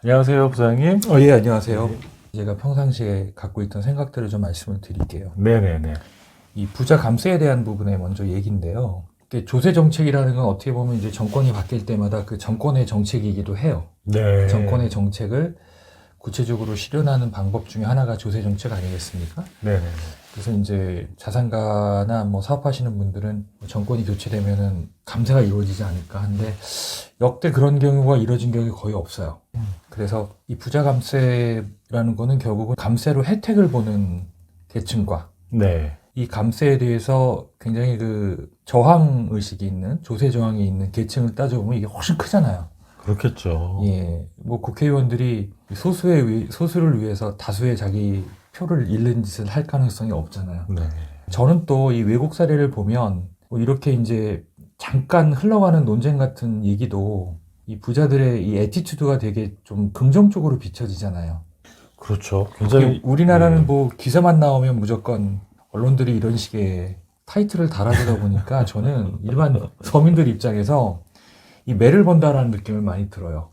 안녕하세요, 부장님. 예, 안녕하세요. 제가 평상시에 갖고 있던 생각들을 좀 말씀을 드릴게요. 네네네. 이 부자 감세에 대한 부분에 먼저 얘기인데요. 이게 조세 정책이라는 건 어떻게 보면 이제 정권이 바뀔 때마다 그 정권의 정책이기도 해요. 네. 정권의 정책을 구체적으로 실현하는 방법 중에 하나가 조세 정책 아니겠습니까? 네네네. 그래서 이제 자산가나 뭐 사업하시는 분들은 정권이 교체되면은 감세가 이루어지지 않을까 하는데 역대 그런 경우가 이루어진 경우가 거의 없어요. 그래서 이 부자 감세라는 거는 결국은 감세로 혜택을 보는 계층과 네. 이 감세에 대해서 굉장히 그 저항 의식이 있는 조세 저항이 있는 계층을 따져보면 이게 훨씬 크잖아요. 그렇겠죠. 예, 뭐 국회의원들이 소수를 위해서 다수의 자기 표를 잃는 짓을 할 가능성이 없잖아요. 네. 저는 또 이 외국 사례를 보면 뭐 이렇게 이제 잠깐 흘러가는 논쟁 같은 얘기도 이 부자들의 이 애티튜드가 되게 좀 긍정적으로 비춰지잖아요. 그렇죠. 굉장히. 우리나라는 네. 뭐 기사만 나오면 무조건 언론들이 이런 식의 타이틀을 달아주다 보니까 저는 일반 서민들 입장에서 이 매를 번다라는 느낌을 많이 들어요.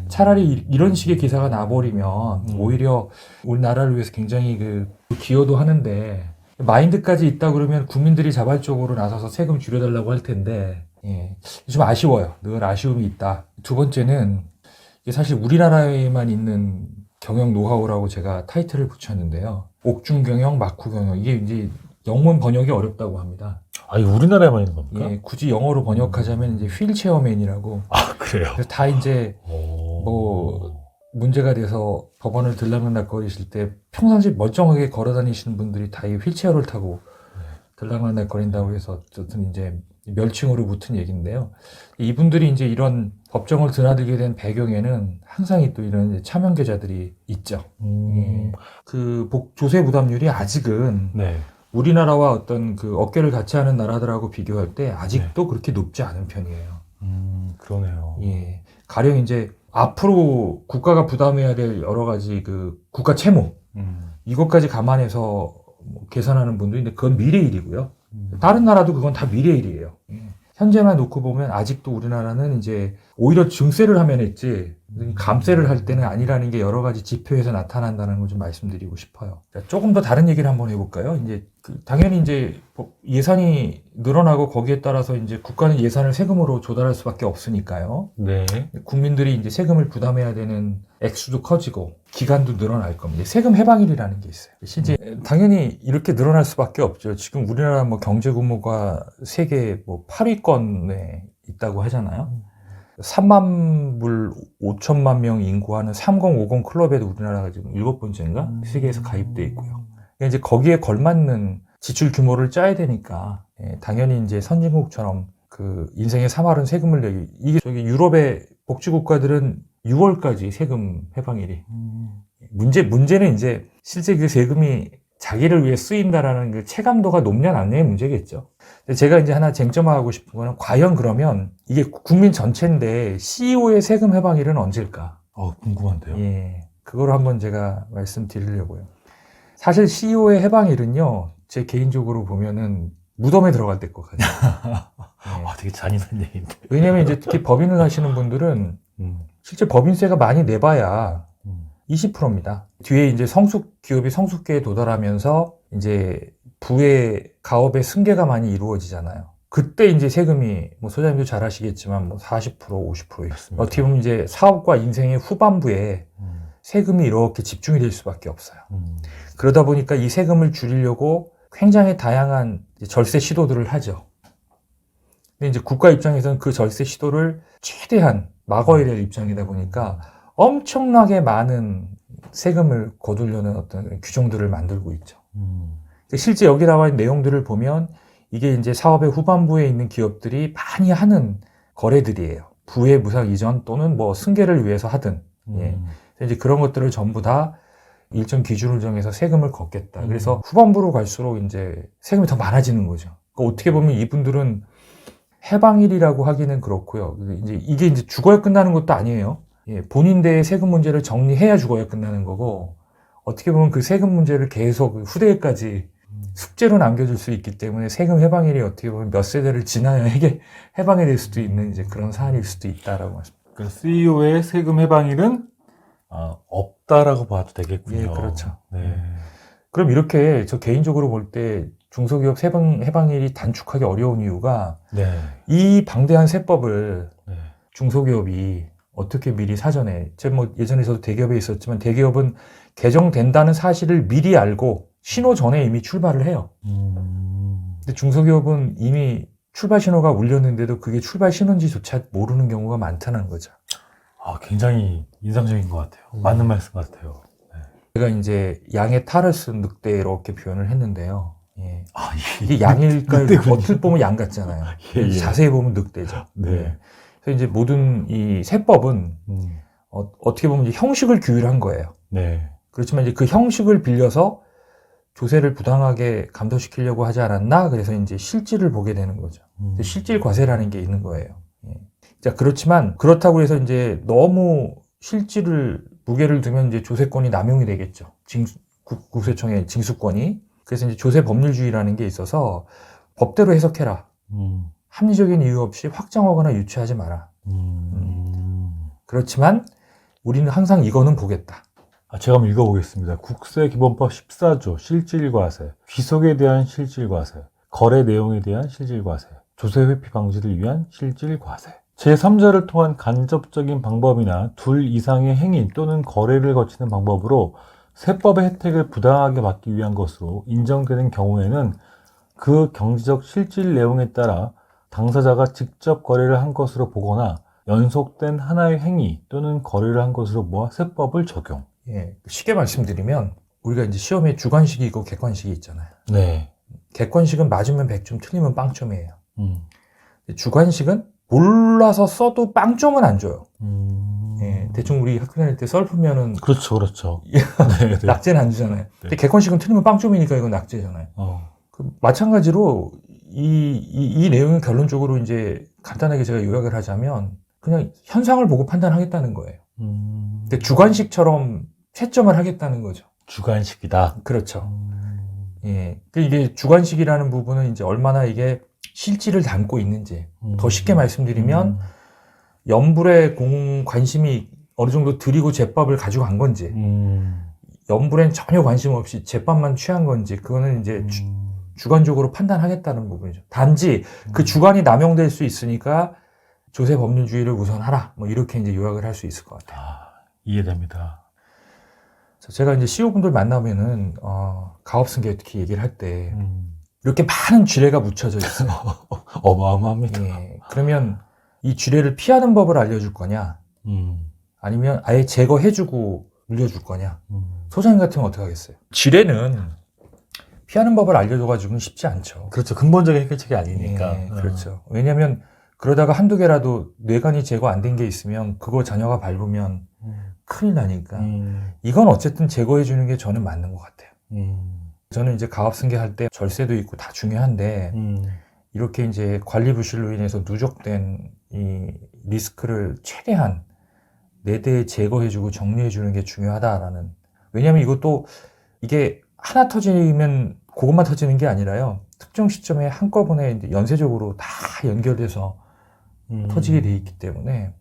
차라리 이런 식의 기사가 나버리면 오히려 우리나라를 위해서 굉장히 그 기여도 하는데 마인드까지 있다 그러면 국민들이 자발적으로 나서서 세금 줄여달라고 할 텐데 예, 좀 아쉬워요. 늘 아쉬움이 있다. 두 번째는 이게 사실 우리나라에만 있는 경영 노하우라고 제가 타이틀을 붙였는데요. 옥중 경영, 막후 경영 이게 이제 영문 번역이 어렵다고 합니다. 아니, 우리나라에만 있는 겁니까? 예, 굳이 영어로 번역하자면 이제 휠체어맨이라고. 아, 그래요? 그래서 다 이제 오. 뭐 문제가 돼서 법원을 들락날락거리실 때 평상시 멀쩡하게 걸어다니시는 분들이 다 이 휠체어를 타고 들락날락거린다고 해서 어쨌든 이제 멸칭으로 붙은 얘기인데요. 이분들이 이제 이런 법정을 드나들게 된 배경에는 항상 또 이런 이제 차명계자들이 있죠. 예. 그 조세 부담률이 아직은 네. 우리나라와 어떤 그 어깨를 같이 하는 나라들하고 비교할 때 아직도 그렇게 높지 않은 편이에요. 그러네요. 예. 가령 이제 앞으로 국가가 부담해야 될 여러 가지 그 국가 채무 이것까지 감안해서 뭐 계산하는 분도 있는데 그건 미래일이고요. 다른 나라도 그건 다 미래일이에요. 예. 현재만 놓고 보면 아직도 우리나라는 이제 오히려 증세를 하면 했지 감세를 할 때는 아니라는 게 여러 가지 지표에서 나타난다는 걸 좀 말씀드리고 싶어요. 조금 더 다른 얘기를 한번 해볼까요? 이제 당연히 이제 예산이 늘어나고 거기에 따라서 이제 국가는 예산을 세금으로 조달할 수밖에 없으니까요. 네. 국민들이 이제 세금을 부담해야 되는 액수도 커지고 기간도 늘어날 겁니다. 세금 해방일이라는 게 있어요. 실제 당연히 이렇게 늘어날 수밖에 없죠. 지금 우리나라 뭐 경제 규모가 세계 뭐 8위권에 있다고 하잖아요. 3만 불 5천만 명 인구하는 3050 클럽에도 우리나라가 지금 7번째인가 세계에서 가입돼 있고요. 그러니까 이제 거기에 걸맞는 지출 규모를 짜야 되니까 당연히 이제 선진국처럼 그 인생의 3할은 세금을 내기 이게 저기 유럽의 복지국가들은 6월까지 세금 해방일이 문제는 이제 실제 그 세금이 자기를 위해 쓰인다라는 그 체감도가 높냐 낮냐의 문제겠죠. 제가 이제 하나 쟁점화하고 싶은 거는 과연 그러면 이게 국민 전체인데 CEO의 세금 해방일은 언제일까? 궁금한데요. 예, 그걸 한번 제가 말씀드리려고요. 사실 CEO의 해방일은요, 제 개인적으로 보면은 무덤에 들어갈 때 것 같아요. 예. 되게 잔인한 얘기인데. 왜냐면 이제 특히 법인을 하시는 분들은 실제 법인세가 많이 내봐야 20%입니다. 뒤에 이제 기업이 성숙기에 도달하면서 이제 부의 가업의 승계가 많이 이루어지잖아요. 그때 이제 세금이 뭐 소장님도 잘 아시겠지만 뭐 40%, 50% 맞습니다. 어떻게 보면 이제 사업과 인생의 후반부에 세금이 이렇게 집중이 될 수밖에 없어요. 그러다 보니까 이 세금을 줄이려고 굉장히 다양한 절세 시도들을 하죠. 근데 이제 국가 입장에서는 그 절세 시도를 최대한 막아야 될 입장이다 보니까 엄청나게 많은 세금을 거두려는 어떤 규정들을 만들고 있죠. 실제 여기 나와 있는 내용들을 보면 이게 이제 사업의 후반부에 있는 기업들이 많이 하는 거래들이에요. 부의 무상 이전 또는 뭐 승계를 위해서 하든. 예. 이제 그런 것들을 전부 다 일정 기준을 정해서 세금을 걷겠다. 그래서 후반부로 갈수록 이제 세금이 더 많아지는 거죠. 그러니까 어떻게 보면 이분들은 해방일이라고 하기는 그렇고요. 이게 이제 죽어야 끝나는 것도 아니에요. 예, 본인들의 세금 문제를 정리해야 죽어야 끝나는 거고, 어떻게 보면 그 세금 문제를 계속 후대에까지 숙제로 남겨줄 수 있기 때문에 세금 해방일이 어떻게 보면 몇 세대를 지나야 해방이 될 수도 있는 이제 그런 사안일 수도 있다라고 말씀드립니다. 그러니까 CEO의 세금 해방일은 없다라고 봐도 되겠군요. 예, 그렇죠. 네. 그럼 이렇게 저 개인적으로 볼 때 중소기업 해방일이 단축하기 어려운 이유가 네. 이 방대한 세법을 네. 중소기업이 어떻게 미리 사전에, 제가 뭐 예전에 저도 대기업에 있었지만 대기업은 개정된다는 사실을 미리 알고 신호 전에 이미 출발을 해요. 근데 중소기업은 이미 출발 신호가 울렸는데도 그게 출발 신호인지조차 모르는 경우가 많다는 거죠. 굉장히 인상적인 것 같아요. 맞는 말씀 같아요. 제가 이제 양의 탈을 쓴 늑대 이렇게 표현을 했는데요. 예. 이게 이게 양일까요? 늑대군요. 겉을 보면 양 같잖아요. 예. 자세히 보면 늑대죠. 네. 예. 그래서 이제 모든 이 세법은 어떻게 보면 이제 형식을 규율한 거예요. 네. 그렇지만 이제 그 형식을 빌려서 조세를 부당하게 감도시키려고 하지 않았나? 그래서 이제 실질을 보게 되는 거죠. 실질 과세라는 게 있는 거예요. 예. 자, 그렇지만 그렇다고 해서 이제 너무 실질을 무게를 두면 이제 조세권이 남용이 되겠죠. 국세청의 징수권이. 그래서 이제 조세 법률주의라는 게 있어서 법대로 해석해라. 합리적인 이유 없이 확장하거나 유치하지 마라. 그렇지만 우리는 항상 이거는 보겠다. 제가 한번 읽어보겠습니다. 국세기본법 14조 실질과세, 귀속에 대한 실질과세, 거래 내용에 대한 실질과세, 조세 회피 방지를 위한 실질과세. 제3자를 통한 간접적인 방법이나 둘 이상의 행위 또는 거래를 거치는 방법으로 세법의 혜택을 부당하게 받기 위한 것으로 인정되는 경우에는 그 경제적 실질 내용에 따라 당사자가 직접 거래를 한 것으로 보거나 연속된 하나의 행위 또는 거래를 한 것으로 보아 세법을 적용. 예, 쉽게 말씀드리면 우리가 이제 시험에 주관식이 있고 객관식이 있잖아요. 네. 객관식은 맞으면 100점, 틀리면 빵점이에요. 주관식은 몰라서 써도 빵점은 안 줘요. 예, 대충 우리 학교 다닐 때 썰 풀면은 그렇죠, 그렇죠. 네, 네. 낙제는 안 주잖아요. 근데 객관식은 틀리면 빵점이니까 이건 낙제잖아요. 마찬가지로 이 내용은 결론적으로 이제 간단하게 제가 요약을 하자면 그냥 현상을 보고 판단하겠다는 거예요. 근데 주관식처럼 채점을 하겠다는 거죠. 주관식이다. 그렇죠. 예. 이게 주관식이라는 부분은 이제 얼마나 이게 실질을 담고 있는지 더 쉽게 말씀드리면 연불에 관심이 어느 정도 들이고 제법을 가지고 간 건지 연불엔 전혀 관심 없이 제법만 취한 건지 그거는 이제 주관적으로 판단하겠다는 부분이죠. 단지 그 주관이 남용될 수 있으니까 조세 법률주의를 우선하라. 뭐 이렇게 이제 요약을 할 수 있을 것 같아요. 이해됩니다. 제가 이제 CEO분들 만나면은 가업승계 어떻게 얘기를 할 때 이렇게 많은 쥐레가 묻혀져 있어요. 어마어마합니다. 예, 그러면 이 쥐레를 피하는 법을 알려줄 거냐? 아니면 아예 제거해주고 물려줄 거냐? 소장님 같으면 어떻게 하겠어요? 쥐레는 피하는 법을 알려줘가지고는 쉽지 않죠. 그렇죠. 근본적인 해결책이 아니니까. 예, 그렇죠. 왜냐하면 그러다가 한두 개라도 뇌관이 제거 안 된 게 있으면 그거 자녀가 밟으면 큰일 나니까 이건 어쨌든 제거해 주는 게 저는 맞는 것 같아요. 저는 이제 가압승계 할 때 절세도 있고 다 중요한데 이렇게 이제 관리 부실로 인해서 누적된 이 리스크를 최대한 내대에 제거해 주고 정리해 주는 게 중요하다라는. 왜냐하면 이것도 이게 하나 터지면 그것만 터지는 게 아니라요. 특정 시점에 한꺼번에 이제 연쇄적으로 다 연결돼서 터지게 돼 있기 때문에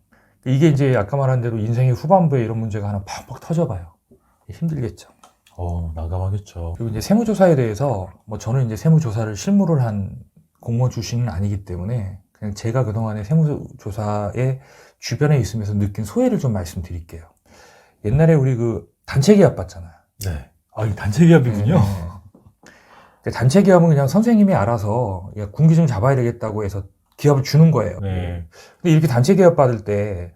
이게 이제 아까 말한 대로 인생의 후반부에 이런 문제가 하나 팍팍 터져봐요. 힘들겠죠. 난감하겠죠. 그리고 이제 세무조사에 대해서 뭐 저는 이제 세무조사를 실무를 한 공무원 출신은 아니기 때문에 그냥 제가 그동안에 세무조사에 주변에 있으면서 느낀 소회를 좀 말씀드릴게요. 옛날에 우리 그 단체 기합 봤잖아요. 네. 이 단체 기합이군요. 네. 단체 기합은 그냥 선생님이 알아서 야, 군기 좀 잡아야 되겠다고 해서 기합을 주는 거예요. 네. 근데 이렇게 단체 기합 받을 때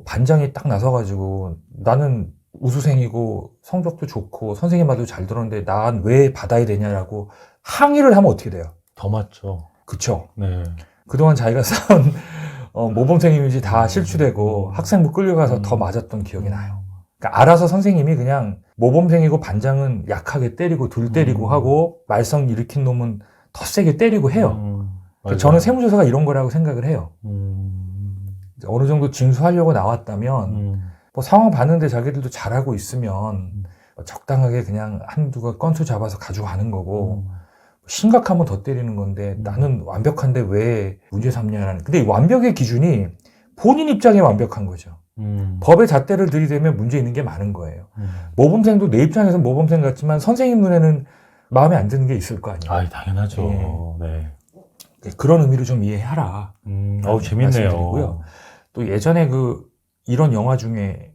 반장이 딱 나서가지고 나는 우수생이고 성적도 좋고 선생님 말도 잘 들었는데 난 왜 받아야 되냐라고 항의를 하면 어떻게 돼요? 더 맞죠. 그쵸? 네. 그동안 자기가 쌓은 모범생 이미지 다 실추되고 학생부 끌려가서 더 맞았던 기억이 나요. 그러니까 알아서 선생님이 그냥 모범생이고 반장은 약하게 때리고 둘 때리고 하고 말썽 일으킨 놈은 더 세게 때리고 해요. 저는 세무조사가 이런 거라고 생각을 해요. 어느 정도 징수하려고 나왔다면 뭐 상황 봤는데 자기들도 잘하고 있으면 적당하게 그냥 한두 건수 잡아서 가져가는 거고 심각하면 더 때리는 건데 나는 완벽한데 왜 문제 삼냐라는. 근데 이 완벽의 기준이 본인 입장에 완벽한 거죠. 법의 잣대를 들이대면 문제 있는 게 많은 거예요. 모범생도 내 입장에서는 모범생 같지만 선생님 눈에는 마음에 안 드는 게 있을 거 아니에요. 아, 당연하죠. 네. 그런 의미로 좀 이해하라. 재밌네요. 말씀드리고요. 또 예전에 이런 영화 중에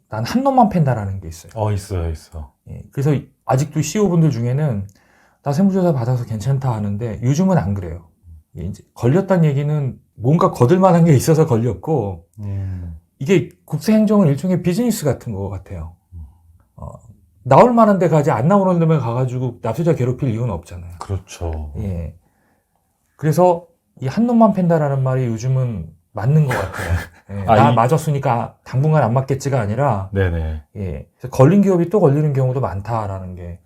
난 한 놈만 팬다라는 게 있어요. 있어. 예, 그래서 아직도 CEO분들 중에는 나 세무조사 받아서 괜찮다 하는데 요즘은 안 그래요. 예, 이제 걸렸다는 얘기는 뭔가 거들만한 게 있어서 걸렸고 이게 국세행정은 일종의 비즈니스 같은 것 같아요. 나올 만한 데 가지 안 나오는 데만 가가지고 납세자 괴롭힐 이유는 없잖아요. 그렇죠. 예. 그래서 이 한 놈만 팬다라는 말이 요즘은 맞는 것 같아요. 예, 나 맞았으니까 당분간 안 맞겠지가 아니라, 네네. 예, 걸린 기업이 또 걸리는 경우도 많다라는 게.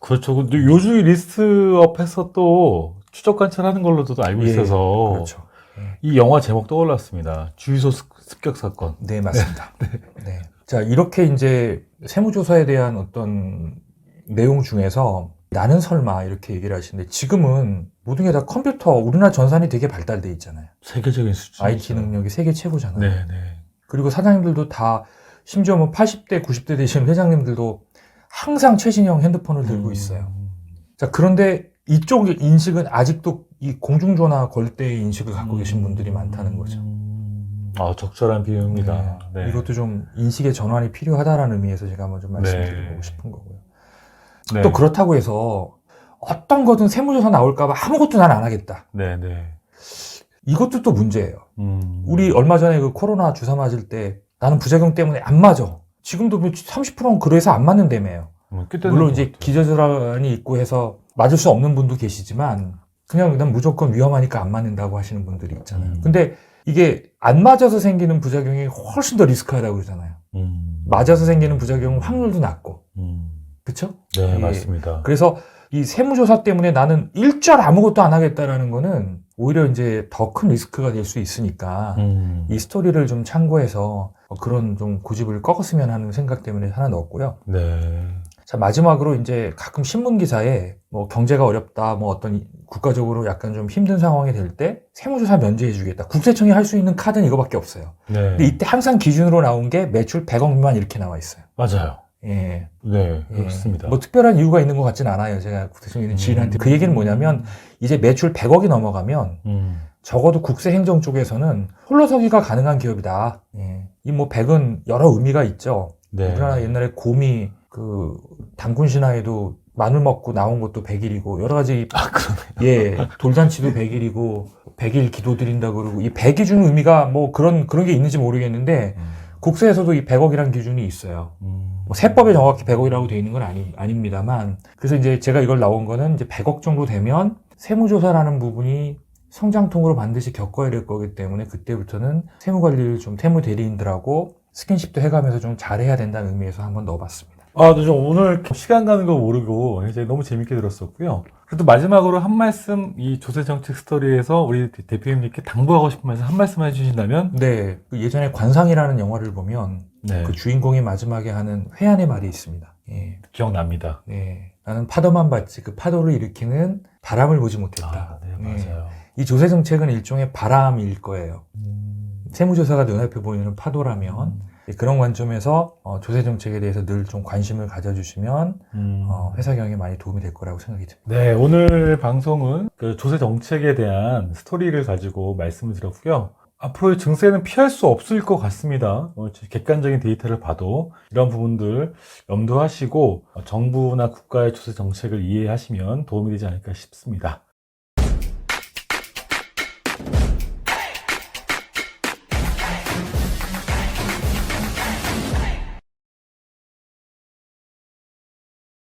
그렇죠. 근데 요즘 리스트업해서 또 추적 관찰하는 걸로도 알고 예, 있어서 그렇죠. 예. 이 영화 제목 떠올랐습니다. 주유소 습격 사건. 네, 맞습니다. 네. 자, 이렇게 이제 세무조사에 대한 어떤 내용 중에서 나는 설마 이렇게 얘기를 하시는데 지금은 모든 게 다 컴퓨터, 우리나라 전산이 되게 발달돼 있잖아요. 세계적인 수준. IT 능력이 세계 최고잖아요. 네네. 그리고 사장님들도 다 심지어 뭐 80대, 90대 되시는 회장님들도 항상 최신형 핸드폰을 들고 있어요. 자, 그런데 이쪽 인식은 아직도 이 공중전화 걸 때의 인식을 갖고 계신 분들이 많다는 거죠. 적절한 비유입니다. 네. 네. 이것도 좀 인식의 전환이 필요하다는 의미에서 제가 한번 좀 말씀드리고 네. 싶은 거고요. 네. 또 그렇다고 해서 어떤 거든 세무조사 나올까봐 아무것도 난 안 하겠다. 네네. 이것도 또 문제예요. 우리 음. 얼마 전에 코로나 주사 맞을 때 나는 부작용 때문에 안 맞아. 지금도 30%는 그래서 안 맞는다며요. 물론 이제 기저질환이 있고 해서 맞을 수 없는 분도 계시지만 그냥 난 무조건 위험하니까 안 맞는다고 하시는 분들이 있잖아요. 근데 이게 안 맞아서 생기는 부작용이 훨씬 더 리스크하다고 그러잖아요. 맞아서 생기는 부작용은 확률도 낮고. 그쵸? 네, 예. 맞습니다. 그래서 이 세무조사 때문에 나는 일절 아무것도 안 하겠다라는 거는 오히려 이제 더 큰 리스크가 될 수 있으니까 이 스토리를 좀 참고해서 그런 좀 고집을 꺾었으면 하는 생각 때문에 하나 넣었고요. 네. 자, 마지막으로 이제 가끔 신문 기사에 뭐 경제가 어렵다, 뭐 어떤 국가적으로 약간 좀 힘든 상황이 될 때 세무조사 면제해주겠다. 국세청이 할 수 있는 카드는 이거밖에 없어요. 네. 근데 이때 항상 기준으로 나온 게 매출 100억 미만 이렇게 나와 있어요. 맞아요. 예. 네, 예. 그렇습니다. 뭐 특별한 이유가 있는 것 같지는 않아요. 제가 국세청에 있는 지인한테 그 얘기는 뭐냐면 이제 매출 100억이 넘어가면 적어도 국세행정 쪽에서는 홀로서기가 가능한 기업이다. 예. 이 뭐 100은 여러 의미가 있죠. 네. 우리나라 옛날에 곰이 단군 신화에도 마늘 먹고 나온 것도 100일이고 여러 가지 예, 돌잔치도 100일이고 100일 기도 드린다 그러고 이 100이 주는 의미가 뭐 그런 게 있는지 모르겠는데 국세에서도 이 100억이라는 기준이 있어요. 뭐 세법에 정확히 100억이라고 되어 있는 건 아닙니다만 그래서 이제 제가 이걸 나온 거는 이제 100억 정도 되면 세무조사라는 부분이 성장통으로 반드시 겪어야 될 거기 때문에 그때부터는 세무관리를 좀 세무대리인들하고 스킨십도 해가면서 좀 잘해야 된다는 의미에서 한번 넣어봤습니다. 저 오늘 시간 가는 거 모르고 이제 너무 재밌게 들었었고요. 그래도 마지막으로 한 말씀 이 조세정책 스토리에서 우리 대표님께 당부하고 싶은 말씀 한 말씀 해주신다면? 네, 예전에 관상이라는 영화를 보면 네. 그 주인공이 마지막에 하는 회한의 말이 있습니다. 예. 기억납니다. 네, 나는 파도만 봤지 그 파도를 일으키는 바람을 보지 못했다. 네, 맞아요. 이 조세 정책은 일종의 바람일 거예요. 세무조사가 눈앞에 보이는 파도라면 그런 관점에서 조세 정책에 대해서 늘 좀 관심을 가져주시면 회사 경영에 많이 도움이 될 거라고 생각이 듭니다. 네, 오늘 방송은 그 조세 정책에 대한 스토리를 가지고 말씀을 드렸고요. 앞으로의 증세는 피할 수 없을 것 같습니다. 객관적인 데이터를 봐도 이런 부분들 염두하시고 정부나 국가의 조세 정책을 이해하시면 도움이 되지 않을까 싶습니다.